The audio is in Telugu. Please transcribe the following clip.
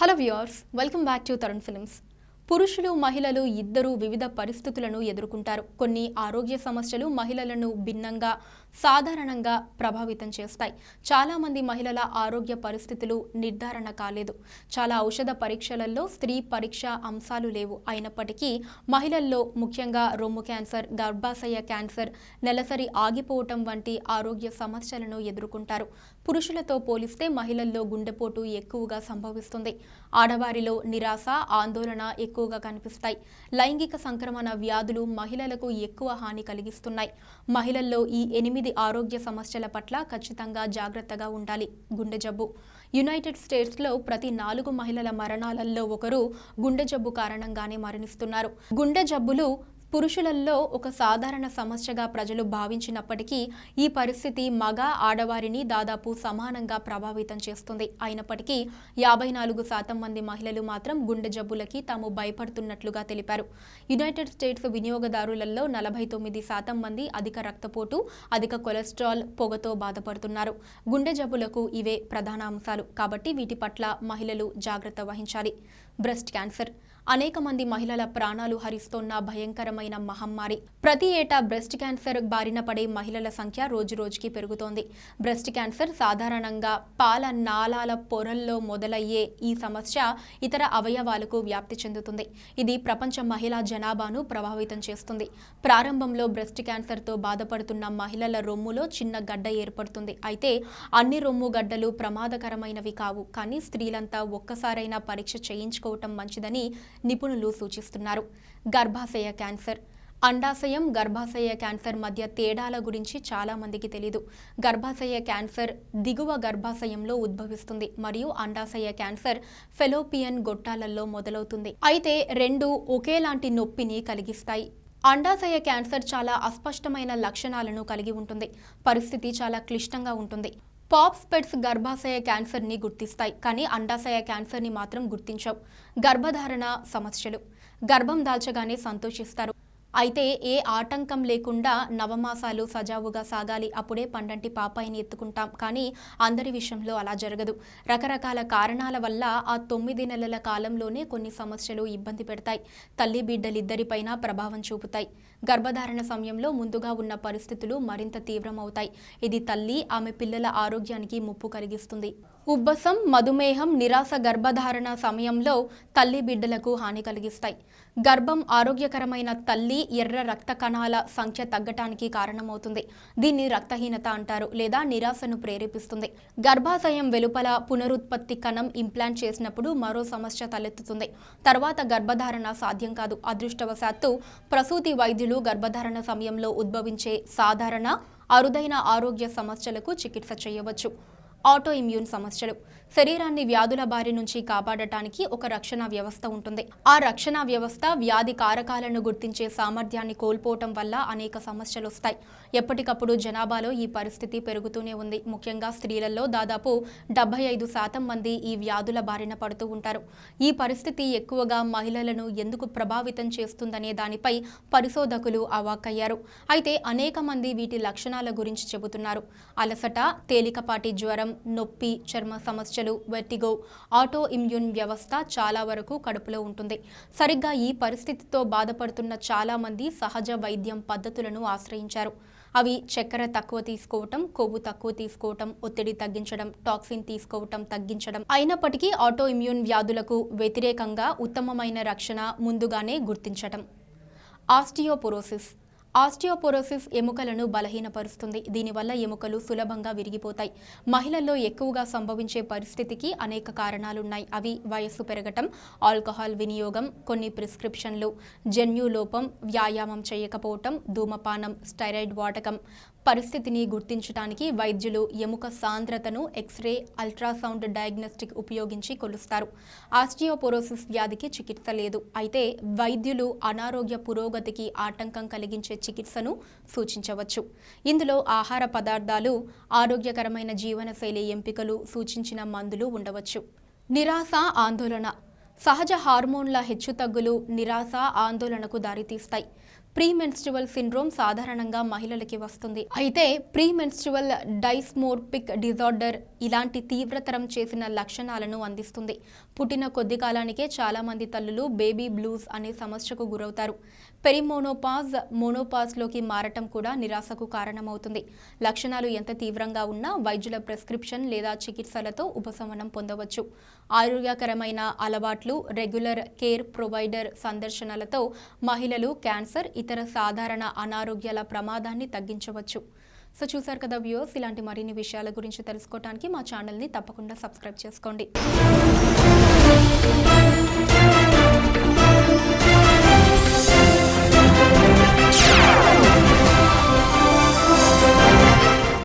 Hello viewers, welcome back to Tarun films. పురుషులు మహిళలు ఇద్దరూ వివిధ పరిస్థితులను ఎదుర్కొంటారు. కొన్ని ఆరోగ్య సమస్యలు మహిళలను భిన్నంగా సాధారణంగా ప్రభావితం చేస్తాయి. చాలా మంది మహిళల ఆరోగ్య పరిస్థితులు నిర్ధారణ కాలేదు. చాలా ఔషధ పరీక్షలలో స్త్రీ పరీక్ష అంశాలు లేవు. అయినప్పటికీ మహిళల్లో ముఖ్యంగా రొమ్ము క్యాన్సర్, గర్భాశయ క్యాన్సర్, నెలసరి ఆగిపోవటం వంటి ఆరోగ్య సమస్యలను ఎదుర్కొంటారు. పురుషులతో పోలిస్తే మహిళల్లో గుండెపోటు ఎక్కువగా సంభవిస్తుంది. ఆడవారిలో నిరాశ, ఆందోళన ఎక్కువగా కనిపిస్తాయి. లైంగిక సంక్రమణ వ్యాధులు మహిళలకు ఎక్కువ హాని కలిగిస్తున్నాయి. మహిళల్లో ఈ 8 ఆరోగ్య సమస్యల పట్ల ఖచ్చితంగా జాగ్రత్తగా ఉండాలి. గుండె జబ్బు. యునైటెడ్ స్టేట్స్లో ప్రతి 4 మహిళల మరణాలలో ఒకరు గుండె జబ్బు కారణంగానే మరణిస్తున్నారు. గుండె జబ్బులు పురుషులలో ఒక సాధారణ సమస్యగా ప్రజలు భావించినప్పటికీ ఈ పరిస్థితి మగ, ఆడవారిని దాదాపు సమానంగా ప్రభావితం చేస్తుంది. అయినప్పటికీ 54% మంది మహిళలు మాత్రం గుండె జబ్బులకి తాము భయపడుతున్నట్లుగా తెలిపారు. యునైటెడ్ స్టేట్స్ వినియోగదారులలో 49% మంది అధిక రక్తపోటు, అధిక కొలెస్ట్రాల్, పొగతో బాధపడుతున్నారు. గుండె జబ్బులకు ఇవే ప్రధాన అంశాలు కాబట్టి వీటి పట్ల మహిళలు జాగ్రత్త వహించాలి. బ్రెస్ట్ క్యాన్సర్ అనేక మంది మహిళల ప్రాణాలు హరిస్తోన్న భయంకరమైన మహమ్మారి. ప్రతి ఏటా బ్రెస్ట్ క్యాన్సర్ బారిన పడే మహిళల సంఖ్య రోజురోజుకి పెరుగుతోంది. బ్రెస్ట్ క్యాన్సర్ సాధారణంగా పాల నాళాల పొరల్లో మొదలయ్యే ఈ సమస్య ఇతర అవయవాలకు వ్యాప్తి చెందుతుంది. ఇది ప్రపంచ మహిళా జనాభాను ప్రభావితం చేస్తుంది. ప్రారంభంలో బ్రెస్ట్ క్యాన్సర్తో బాధపడుతున్న మహిళల రొమ్ములో చిన్న గడ్డ ఏర్పడుతుంది. అయితే అన్ని రొమ్ము గడ్డలు ప్రమాదకరమైనవి కావు. కానీ స్త్రీలంతా ఒక్కసారైనా పరీక్ష చేయించుకోవటం మంచిదని నిపుణులు సూచిస్తున్నారు. గర్భాశయ క్యాన్సర్. అండాశయం, గర్భాశయ క్యాన్సర్ మధ్య తేడాల గురించి చాలా మందికి తెలీదు. గర్భాశయ క్యాన్సర్ దిగువ గర్భాశయంలో ఉద్భవిస్తుంది మరియు అండాశయ క్యాన్సర్ ఫెలోపియన్ గొట్టాలలో మొదలవుతుంది. అయితే రెండు ఒకేలాంటి నొప్పిని కలిగిస్తాయి. అండాశయ క్యాన్సర్ చాలా అస్పష్టమైన లక్షణాలను కలిగి ఉంటుంది. పరిస్థితి చాలా క్లిష్టంగా ఉంటుంది. పాప్స్పెట్స్ గర్భాశయ క్యాన్సర్ని గుర్తిస్తాయి, కానీ అండాశయ క్యాన్సర్ని మాత్రం గుర్తించవు. గర్భధారణ సమస్యలు. గర్భం దాల్చగానే సంతోషిస్తారు. అయితే ఏ ఆటంకం లేకుండా నవమాసాలు సజావుగా సాగాలి. అప్పుడే పండంటి పాపాయిని ఎత్తుకుంటాం. కానీ అందరి విషయంలో అలా జరగదు. రకరకాల కారణాల వల్ల ఆ 9 నెలల కాలంలోనే కొన్ని సమస్యలు ఇబ్బంది పెడతాయి. తల్లి బిడ్డలిద్దరిపైన ప్రభావం చూపుతాయి. గర్భధారణ సమయంలో ముందుగా ఉన్న పరిస్థితులు మరింత తీవ్రమవుతాయి. ఇది తల్లి, ఆమె పిల్లల ఆరోగ్యానికి ముప్పు కలిగిస్తుంది. ఉబ్బసం, మధుమేహం, నిరాశ గర్భధారణ సమయంలో తల్లి బిడ్డలకు హాని కలిగిస్తాయి. గర్భం ఆరోగ్యకరమైన తల్లి ఎర్ర రక్త కణాల సంఖ్య తగ్గటానికి కారణమవుతుంది. దీన్ని రక్తహీనత అంటారు లేదా నిరాశను ప్రేరేపిస్తుంది. గర్భాశయం వెలుపల పునరుత్పత్తి కణం ఇంప్లాంట్ చేసినప్పుడు మరో సమస్య తలెత్తుతుంది. తర్వాత గర్భధారణ సాధ్యం కాదు. అదృష్టవశాత్తు ప్రసూతి వైద్యులు గర్భధారణ సమయంలో ఉద్భవించే సాధారణ, అరుదైన ఆరోగ్య సమస్యలకు చికిత్స చేయవచ్చు. ఆటో ఇమ్యూన్ సమస్యలు. శరీరాన్ని వ్యాధుల బారి నుంచి కాపాడటానికి ఒక రక్షణ వ్యవస్థ ఉంటుంది. ఆ రక్షణ వ్యవస్థ వ్యాధి కారకాలను గుర్తించే సామర్థ్యాన్ని కోల్పోవటం వల్ల అనేక సమస్యలు వస్తాయి. ఎప్పటికప్పుడు జనాభాలో ఈ పరిస్థితి పెరుగుతూనే ఉంది. ముఖ్యంగా స్త్రీలలో దాదాపు 75% మంది ఈ వ్యాధుల బారిన పడుతూ ఉంటారు. ఈ పరిస్థితి ఎక్కువగా మహిళలను ఎందుకు ప్రభావితం చేస్తుందనే దానిపై పరిశోధకులు అవాక్కయ్యారు. అయితే అనేక మంది వీటి లక్షణాల గురించి చెబుతున్నారు. అలసట, తేలికపాటి జ్వరం, నొప్పి, చర్మ సమస్యలు, వెర్టిగో. ఆటో ఇమ్యూన్ వ్యవస్థ చాలా వరకు కడుపులో ఉంటుంది. సరిగ్గా ఈ పరిస్థితితో బాధపడుతున్న చాలా మంది సహజ వైద్యం పద్ధతులను ఆశ్రయించారు. అవి చక్కెర తక్కువ తీసుకోవటం, కొవ్వు తక్కువ తీసుకోవటం, ఒత్తిడి తగ్గించడం, టాక్సిన్ తీసుకోవటం తగ్గించడం. అయినప్పటికీ ఆటో ఇమ్యూన్ వ్యాధులకు వ్యతిరేకంగా ఉత్తమమైన రక్షణ ముందుగానే గుర్తించటం. ఆస్టియోపోరోసిస్. ఆస్టియోపోరోసిస్ ఎముకలను బలహీనపరుస్తుంది. దీనివల్ల ఎముకలు సులభంగా విరిగిపోతాయి. మహిళల్లో ఎక్కువగా సంభవించే పరిస్థితికి అనేక కారణాలున్నాయి. అవి వయస్సు పెరగటం, ఆల్కహాల్ వినియోగం, కొన్ని ప్రిస్క్రిప్షన్లు, జన్యులోపం, వ్యాయామం చేయకపోవటం, ధూమపానం, స్టెరాయిడ్ వాడకం. పరిస్థితిని గుర్తించడానికి వైద్యులు ఎముక సాంద్రతను ఎక్స్రే, అల్ట్రాసౌండ్ డయాగ్నోస్టిక్ ఉపయోగించి కొలుస్తారు. ఆస్టియోపోరోసిస్ వ్యాధికి చికిత్స లేదు. అయితే వైద్యులు అనారోగ్య పురోగతికి ఆటంకం కలిగించే చికిత్సను సూచించవచ్చు. ఇందులో ఆహార పదార్థాలు, ఆరోగ్యకరమైన జీవనశైలి ఎంపికలు, సూచించిన మందులు ఉండవచ్చు. నిరాశ, ఆందోళన. సహజ హార్మోన్ల హెచ్చుతగ్గులు నిరాశ, ఆందోళనకు దారితీస్తాయి. ప్రీమెన్స్ట్రువల్ సిండ్రోమ్ సాధారణంగా మహిళలకి వస్తుంది. అయితే ప్రీమెన్స్ట్రువల్ డైస్మోర్ఫిక్ డిజార్డర్ ఇలాంటి తీవ్రతరం చేసిన లక్షణాలను అందిస్తుంది. పుట్టిన కొద్ది కాలానికే చాలామంది తల్లులు బేబీ బ్లూస్ అనే సమస్యకు గురవుతారు. మోనోపాజ్లోకి మారటం కూడా నిరాశకు కారణమవుతుంది. లక్షణాలు ఎంత తీవ్రంగా ఉన్నా వైద్యుల ప్రిస్క్రిప్షన్ లేదా చికిత్సలతో ఉపశమనం పొందవచ్చు. ఆరోగ్యకరమైన అలవాట్లు, రెగ్యులర్ కేర్ ప్రొవైడర్ సందర్శనలతో మహిళలు క్యాన్సర్, ఇతర సాధారణ అనారోగ్యాల ప్రమాదాన్ని తగ్గించవచ్చు. సో చూసారు కదా వ్యూవర్స్, ఇలాంటి మరిన్ని విషయాల గురించి తెలుసుకోవడానికి మా ఛానల్ని తప్పకుండా సబ్స్క్రైబ్ చేసుకోండి.